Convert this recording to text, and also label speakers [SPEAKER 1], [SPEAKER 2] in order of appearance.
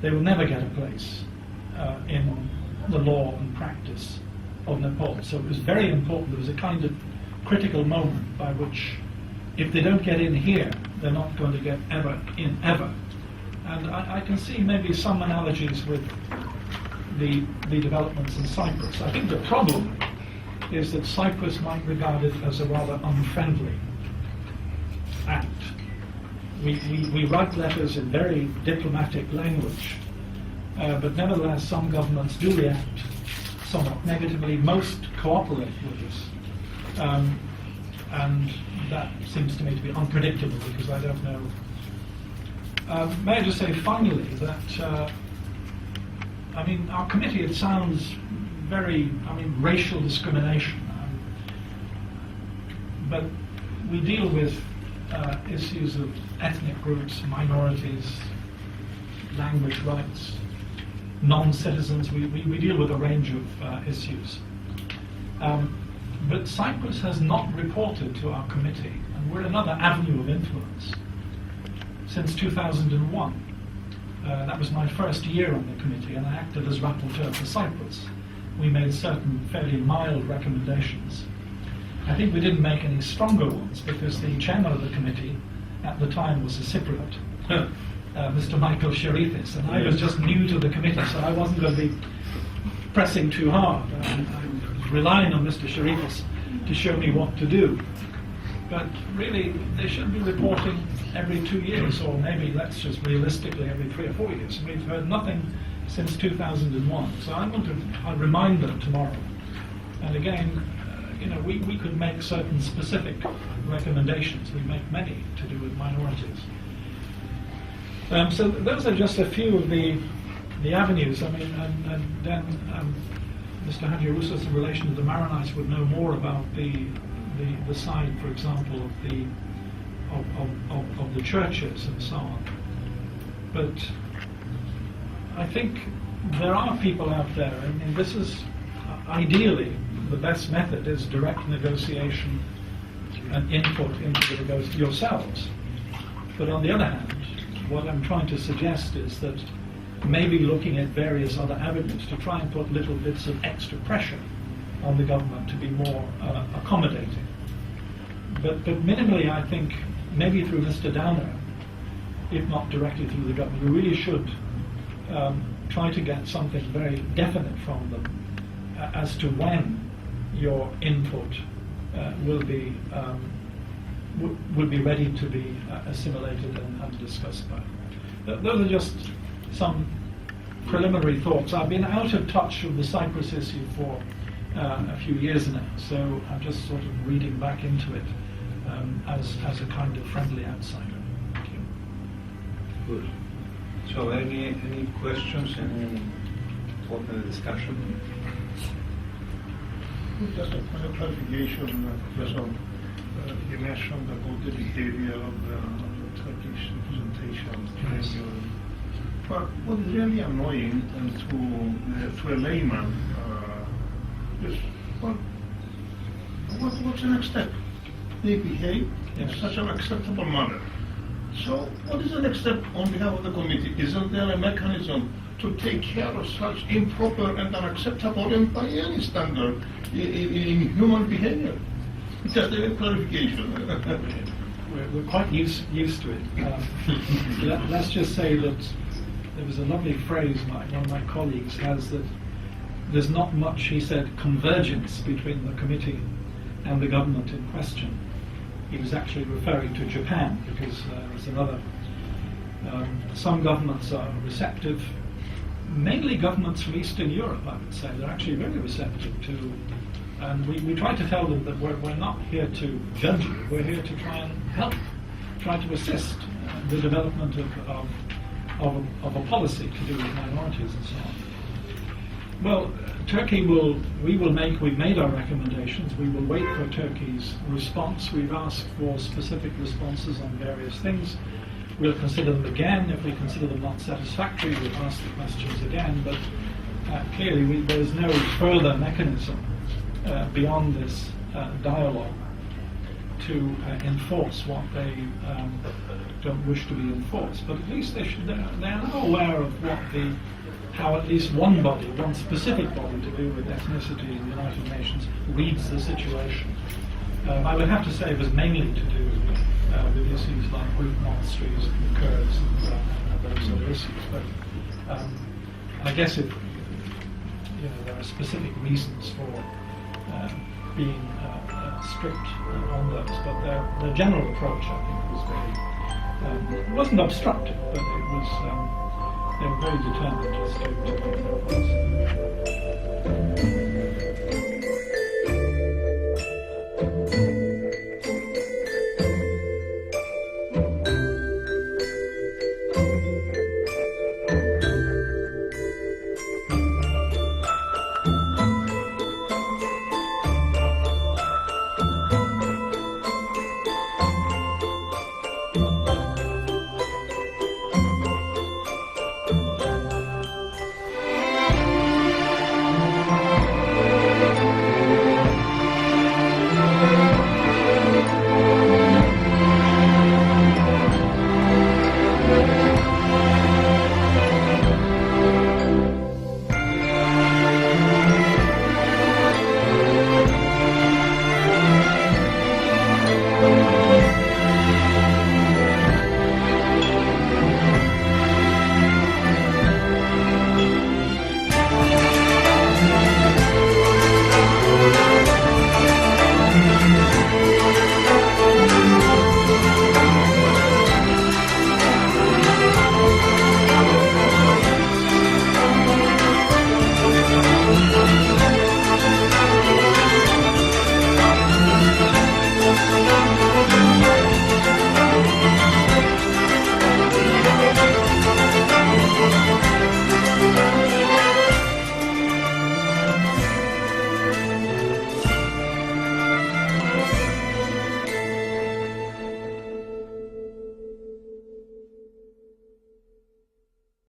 [SPEAKER 1] they will never get a place in the law and practice of Nepal. So it was very important. There was a kind of critical moment by which, if they don't get in here, they're not going to get in ever. And I can see maybe some analogies with the developments in Cyprus. I think the problem is that Cyprus might regard it as a rather unfriendly act. We write letters in very diplomatic language, but nevertheless some governments do react somewhat negatively. Most cooperate with us, and that seems to me to be unpredictable because I don't know. May I just say finally that our committee, it sounds very, racial discrimination, but we deal with issues of ethnic groups, minorities, language rights, non-citizens. We deal with a range of issues. But Cyprus has not reported to our committee, and we're another avenue of influence, since 2001. That was my first year on the committee, and I acted as rapporteur for Cyprus. We made certain fairly mild recommendations. I think we didn't make any stronger ones because the chairman of the committee at the time was a Cypriot, Mr. Michael Sharifis, and I was just new to the committee, so I wasn't going to be pressing too hard. I was relying on Mr. Sharifis to show me what to do. But really, they should be reporting every 2 years, or maybe, let's just realistically, every 3 or 4 years. And we've heard nothing since 2001. So I'll remind them tomorrow. And again, we could make certain specific recommendations. We make many to do with minorities. So those are just a few of the avenues. And then Mr. Hadjiroussos, in relation to the Maronites, would know more about the side, for example, of the churches and so on. But I think there are people out there, and this is ideally the best method is direct negotiation and input into the yourselves. But on the other hand, what I'm trying to suggest is that maybe looking at various other avenues to try and put little bits of extra pressure on the government to be more accommodating. But minimally, I think, maybe through Mr. Downer, if not directly through the government, we really should try to get something very definite from them as to when your input will be ready to be assimilated and discussed by. Those are just some preliminary thoughts. I've been out of touch with the Cyprus issue for a few years now, so I'm just sort of reading back into it as a kind of friendly outsider. Thank you.
[SPEAKER 2] Good. So any questions, any open discussion?
[SPEAKER 3] Just a point of clarification, Professor. You mentioned about the behavior of the Turkish representation.
[SPEAKER 1] Yes.
[SPEAKER 3] But what is really annoying to a layman is, what's the next step? They behave in such an acceptable manner. So what is the next step on behalf of the committee? Isn't there a mechanism to take care of such improper and unacceptable, and by any standard, in human behavior? Just a clarification.
[SPEAKER 1] We're quite used to it. Let's just say that there was a lovely phrase one of my colleagues has, that there's not much, he said, convergence between the committee and the government in question. He was actually referring to Japan, because there's another. Some governments are receptive, mainly governments from Eastern Europe, I would say. They're actually very receptive to, and we try to tell them that we're not here to judge you, we're here to try and help, try to assist the development of a policy to do with minorities and so on. Well, we've made our recommendations. We will wait for Turkey's response. We've asked for specific responses on various things. We'll consider them again. If we consider them not satisfactory, we'll ask the questions again. But clearly, there's no further mechanism beyond this dialogue to enforce what they don't wish to be enforced, but at least they are now aware of how at least one body, one specific body to do with ethnicity in the United Nations reads the situation. I would have to say it was mainly to do with issues like Greek monasteries and the Kurds and those other issues. But I guess if there are specific reasons for being strict on those, but their general approach, I think, was very. It wasn't obstructive, but it was. They were very determined as to what their policy.